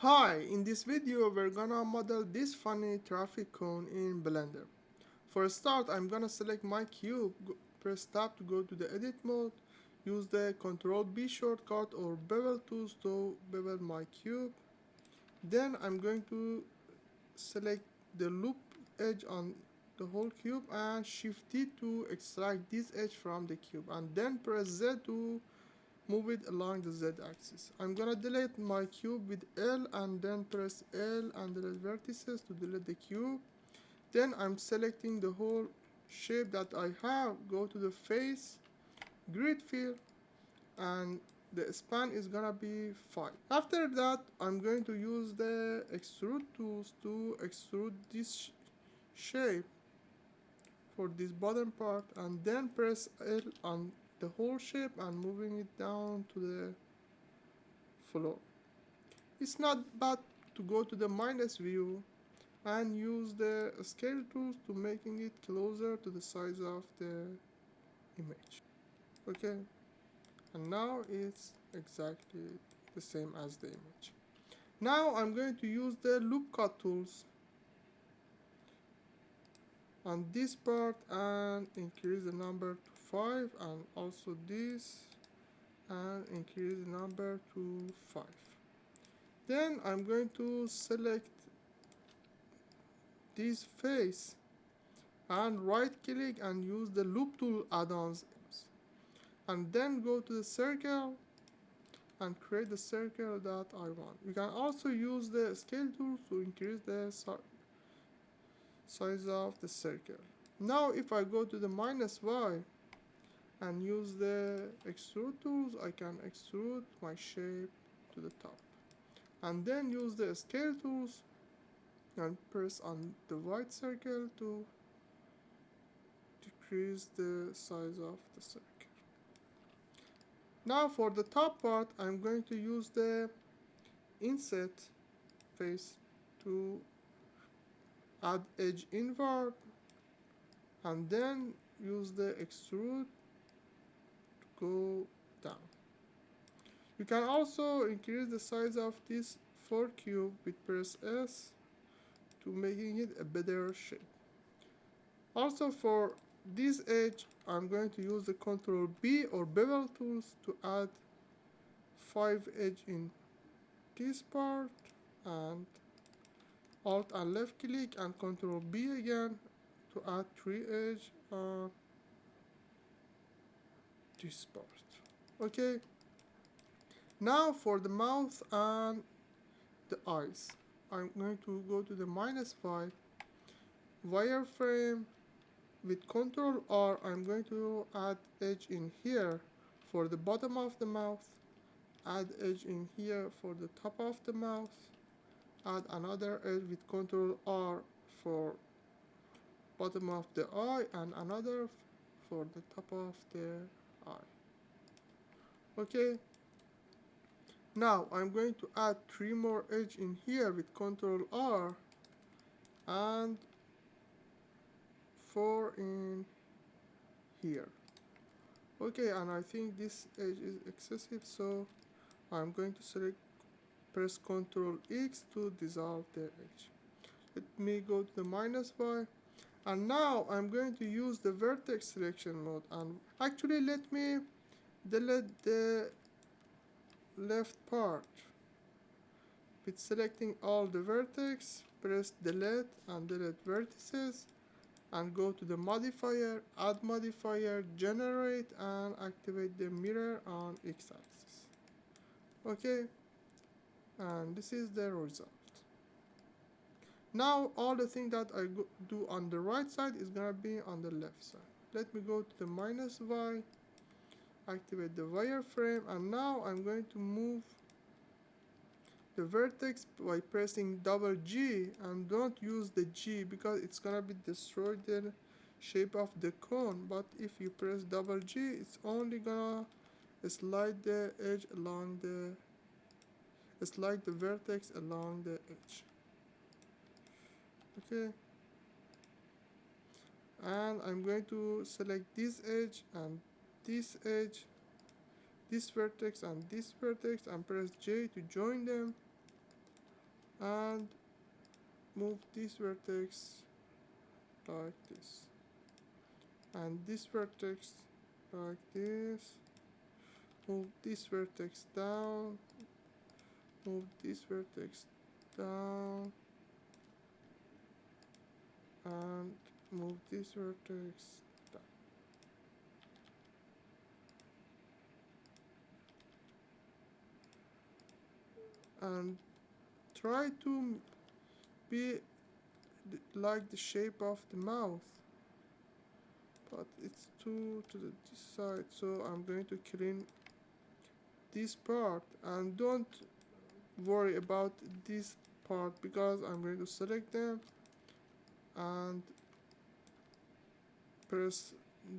Hi, in this video we're gonna model this funny traffic cone in Blender. For a start, I'm gonna select my cube, press tab to go to the edit mode, use the Ctrl B shortcut or bevel tools to bevel my cube. Then I'm going to select the loop edge on the whole cube and shift D to extract this edge from the cube, and then press Z to move it along the Z axis. I'm gonna delete my cube with L and then press L and delete vertices to delete the cube. Then I'm selecting the whole shape that I have, go to the face, grid fill, and the span is gonna be 5. After that, I'm going to use the extrude tools to extrude this shape for this bottom part, and then press L on the whole shape and moving it down to the floor. It's not bad to go to the minus view and use the scale tools to making it closer to the size of the image. Okay, and now it's exactly the same as the image. Now I'm going to use the loop cut tools on this part and increase the number to 5, and also this and increase the number to 5. Then I'm going to select this face and right click and use the loop tool add-ons, and then go to the circle and create the circle that I want. You can also use the scale tool to increase the size of the circle. Now if I go to the minus Y and use the extrude tools, I can extrude my shape to the top, and then use the scale tools and press on the white circle to decrease the size of the circle. Now for the top part, I'm going to use the inset face to add edge inward, and then use the extrude to go down. You can also increase the size of this 4 cube with press S to making it a better shape. Also for this edge, I'm going to use the Ctrl B or bevel tools to add 5 edge in this part, and Alt and left click and Ctrl B again to add 3 edge on this part. Okay. Now for the mouth and the eyes, I'm going to go to the -5 wireframe. With Ctrl R, I'm going to add edge in here for the bottom of the mouth, add edge in here for the top of the mouth, add another edge with Ctrl R for bottom of the eye, and another for the top of the eye. Okay. Now I'm going to add 3 more edge in here with Ctrl R and 4 in here. Okay, and I think this edge is excessive, so I'm going to press Ctrl X to dissolve the edge. Let me go to the -Y, and now I'm going to use the vertex selection mode, and actually let me delete the left part. With selecting all the vertex, press delete and delete vertices, and go to the modifier, add modifier, generate, and activate the mirror on x-axis. Okay, and this is the result. Now all the thing that I do on the right side is gonna be on the left side. Let me go to the -Y, activate the wireframe, and now I'm going to move the vertex by pressing double G, and don't use the G because it's gonna be destroyed the shape of the cone, but if you press double G, it's only gonna slide the edge along the vertex along the edge. Okay, and I'm going to select this edge and this edge, this vertex and this vertex, and press J to join them. and move this vertex like this, and this vertex like this. Move this vertex down, move this vertex down, and move this vertex down. And try to be like the shape of the mouth, but it's too to the side, so I'm going to clean this part, and don't worry about this part because I'm going to select them and press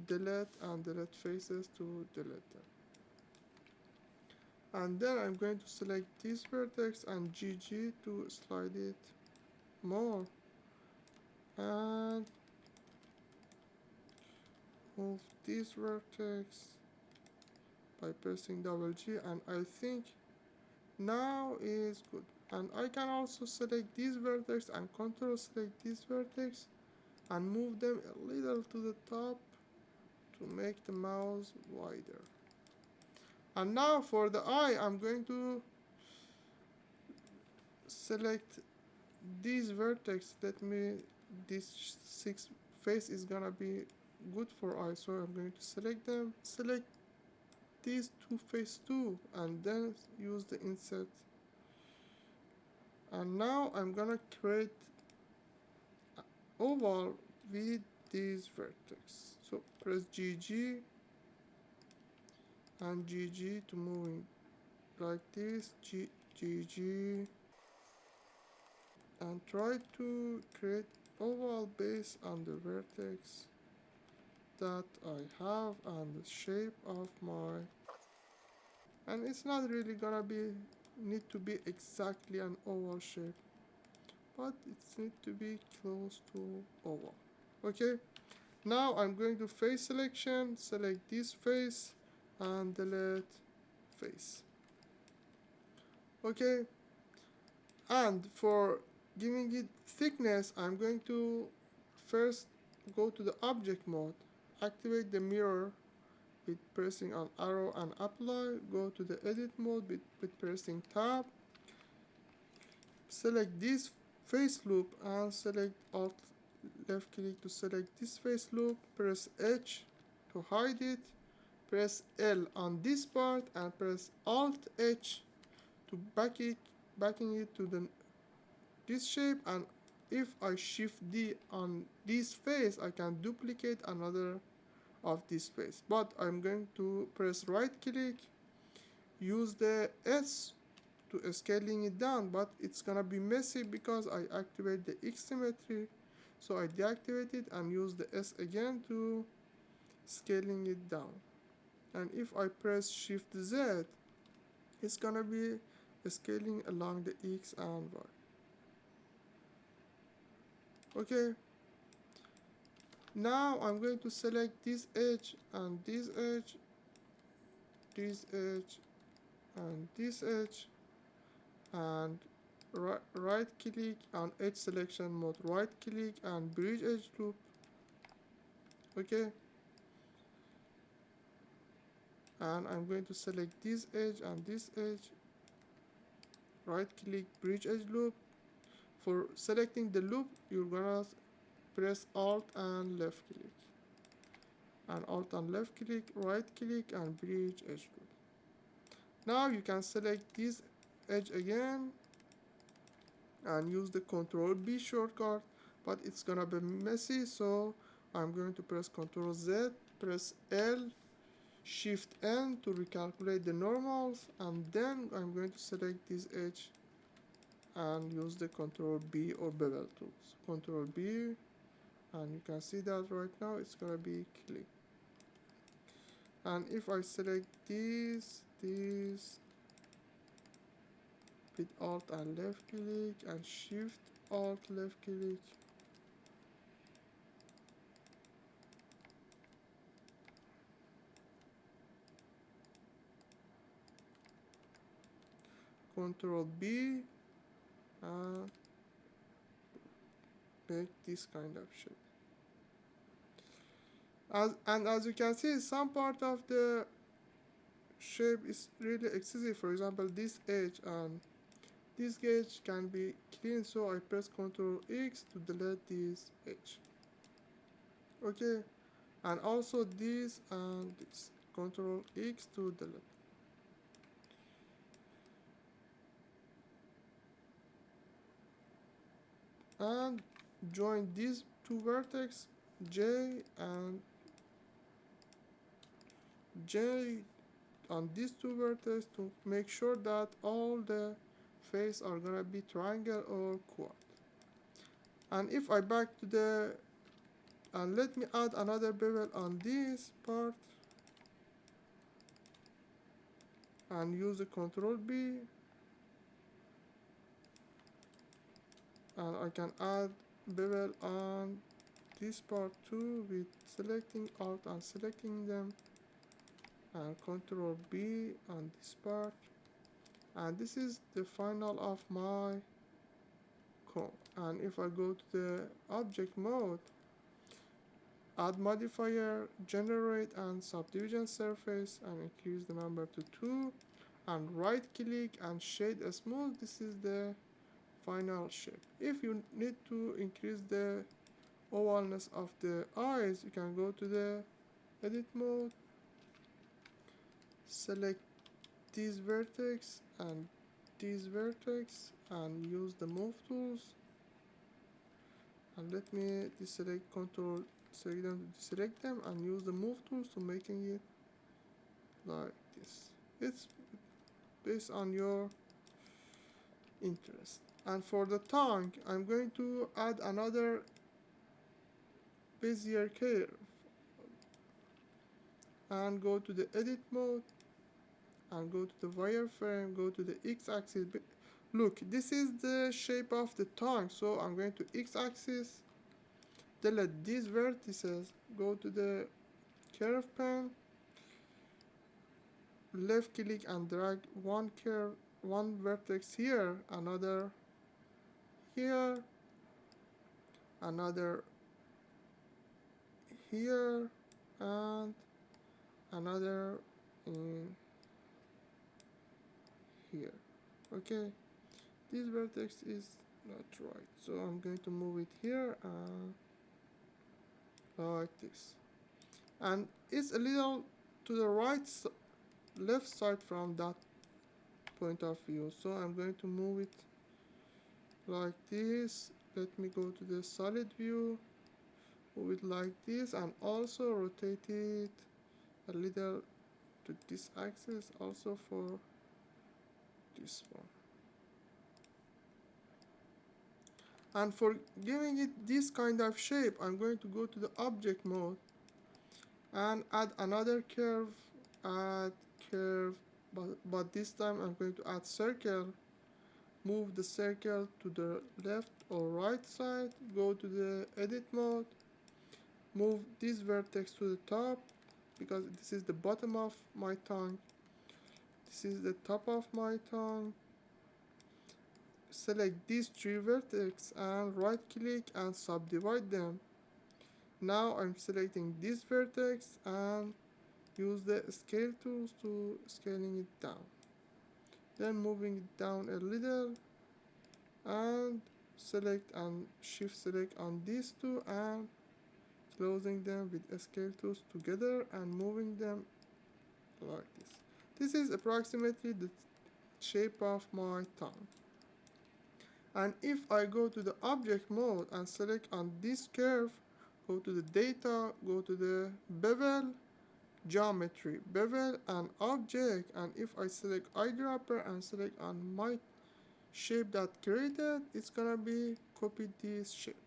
delete and delete faces to delete them. And then I'm going to select this vertex and GG to slide it more, and move this vertex by pressing double G, and I think now is good. And I can also select this vertex and control select this vertex and move them a little to the top to make the mouse wider. And now for the eye, I'm going to select this vertex. This 6 face is gonna be good for eye, so I'm going to select them, select these 2 face too, and then use the insert. And now I'm gonna create an oval with this vertex, so press GG and GG to moving like this, GG, and try to create oval base on the vertex that I have and the shape of my, and it's not really gonna be need to be exactly an oval shape, but it needs to be close to oval. Okay, now I'm going to face selection, select this face and delete face. Okay, and for giving it thickness, I'm going to first go to the object mode, activate the mirror with pressing on arrow and apply, go to the edit mode with pressing tab, select this face loop and select alt left click to select this face loop, press H to hide it, press L on this part and press alt H to backing it to this shape, and if I shift D on this face I can duplicate another of this face, but I'm going to press right click, use the S to scaling it down, but it's gonna be messy because I activate the X symmetry, so I deactivate it and use the S again to scaling it down. And if I press shift Z, it's gonna be scaling along the X and Y. Okay, now I'm going to select this edge and this edge, this edge and this edge, and right click on edge selection mode, right click and bridge edge loop. Okay, and I'm going to select this edge and this edge, right click bridge edge loop. For selecting the loop you're gonna press alt and left click, and alt and left click, right click and bridge edge loop. Now you can select this edge again and use the Ctrl B shortcut, but it's gonna be messy, so I'm going to press Ctrl Z, press L, Shift N to recalculate the normals, and then I'm going to select this edge and use the Ctrl B or bevel tools. Ctrl B, and you can see that right now it's gonna be clean. And if I select this with alt and left click and shift alt left click, Ctrl B, and make this kind of shape. As you can see, some part of the shape is really excessive. For example, this edge and this edge can be clean, so I press Ctrl X to delete this edge. Okay, and also this and this. Ctrl X to delete. And join these two vertex J and J on these two vertices to make sure that all the faces are gonna be triangle or quad. And if I back to the and let me add another bevel on this part and use the Control B, and I can add bevel on this part too with selecting Alt and selecting them, and Control B on this part. And this is the final of my cone. And if I go to the object mode, add modifier, generate and subdivision surface, and increase the number to 2, and right click and shade smooth. This is the final shape. If you need to increase the ovalness of the eyes, you can go to the edit mode, select this vertex and this vertex and use the move tools, and let me deselect, control select them to deselect them, and use the move tools to making it like this. It's based on your interest. And for the tongue, I'm going to add another Bezier curve and go to the edit mode and go to the wireframe, go to the x-axis. Look, this is the shape of the tongue, so I'm going to x-axis, delete these vertices, go to the curve pen, left click and drag one curve, one vertex here, another here, another here, and another in here. Okay, this vertex is not right, so I'm going to move it here like this, and it's a little to the right left side from that point of view, so I'm going to move it like this. Let me go to the solid view, move it like this, and also rotate it a little to this axis, also for this one. And for giving it this kind of shape, I'm going to go to the object mode and add another curve, add curve, but this time I'm going to add circle, move the circle to the left or right side, go to the edit mode, move this vertex to the top, because this is the bottom of my tongue, this is the top of my tongue. Select these three vertices and right click and subdivide them. Now I'm selecting this vertex and use the scale tools to scaling it down, then moving it down a little, and select and shift select on these two and closing them with scale tools together and moving them like this. This is approximately the shape of my tongue. And if I go to the object mode and select on this curve, go to the data, go to the bevel, geometry, bevel and object, and if I select eyedropper and select on my shape that created, it's gonna be copy this shape.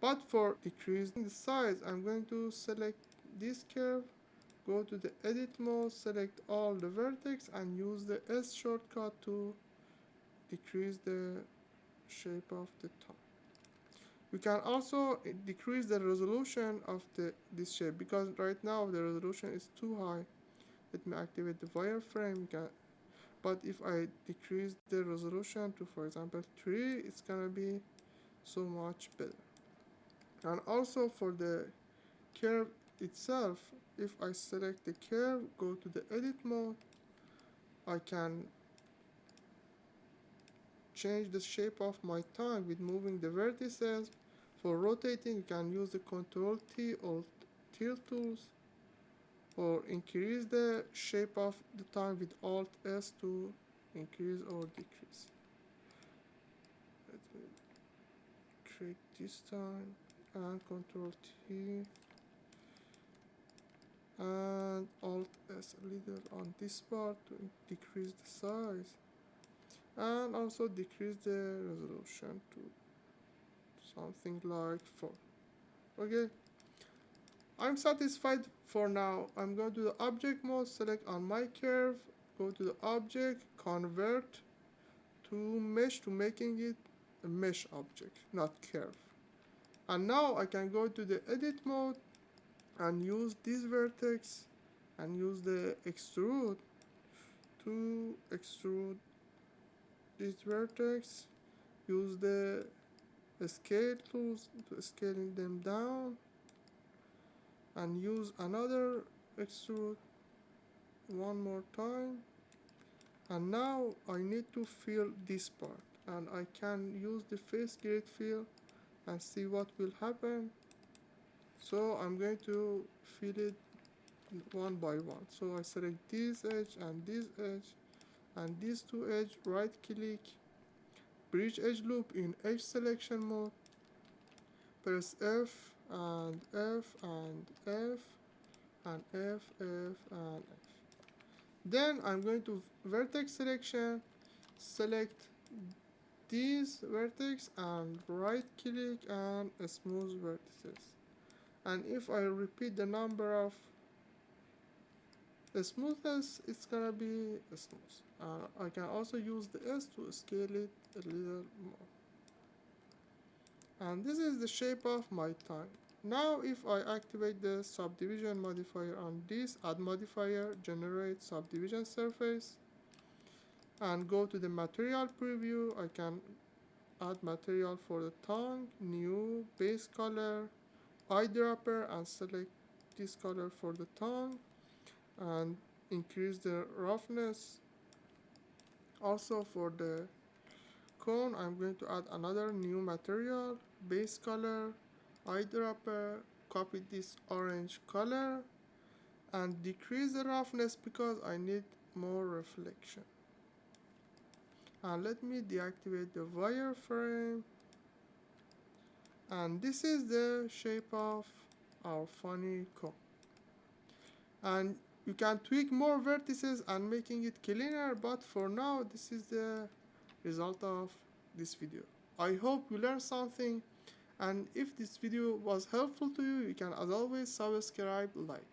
But for decreasing the size, I'm going to select this curve, go to the edit mode, select all the vertex and use the S shortcut to decrease the shape of the tongue. You can also decrease the resolution of this shape, because right now the resolution is too high. Let me activate the wireframe. but if I decrease the resolution to, for example, 3, it's gonna be so much better. And also for the curve itself, if I select the curve, go to the edit mode, I can change the shape of my tongue with moving the vertices. For rotating, you can use the Ctrl T or tilt tools, or increase the shape of the tongue with Alt S to increase or decrease. Let me click this time and Ctrl T and Alt S a little on this part to decrease the size, and also decrease the resolution to something like 4. Okay, I'm satisfied for now. I'm going to the object mode, select on my curve, go to the object, convert to mesh, to making it a mesh object, not curve. And now I can go to the edit mode and use this vertex and use the extrude to extrude this vertex. Use the scale tools to scaling them down, and use another extrude one more time. And now I need to fill this part, and I can use the face grid fill and see what will happen. So I'm going to fill it one by one. So I select this edge and this edge and these two edge, right click, bridge edge loop in edge selection mode, press F and F and F and F, F and F. Then I'm going to vertex selection, select these vertex and right click and smooth vertices. And if I repeat the number of smoothness, it's gonna be smooth. I can also use the S to scale it a little more. And this is the shape of my tongue. Now if I activate the subdivision modifier on this, add modifier, generate subdivision surface, and go to the material preview, I can add material for the tongue, new base color, eyedropper, and select this color for the tongue and increase the roughness. Also for the cone, I'm going to add another new material, base color, eyedropper, copy this orange color and decrease the roughness because I need more reflection. And let me deactivate the wireframe. And this is the shape of our funny cone. And you can tweak more vertices and making it cleaner, but for now this is the result of this video. I hope you learned something, and if this video was helpful to you, you can as always subscribe, like.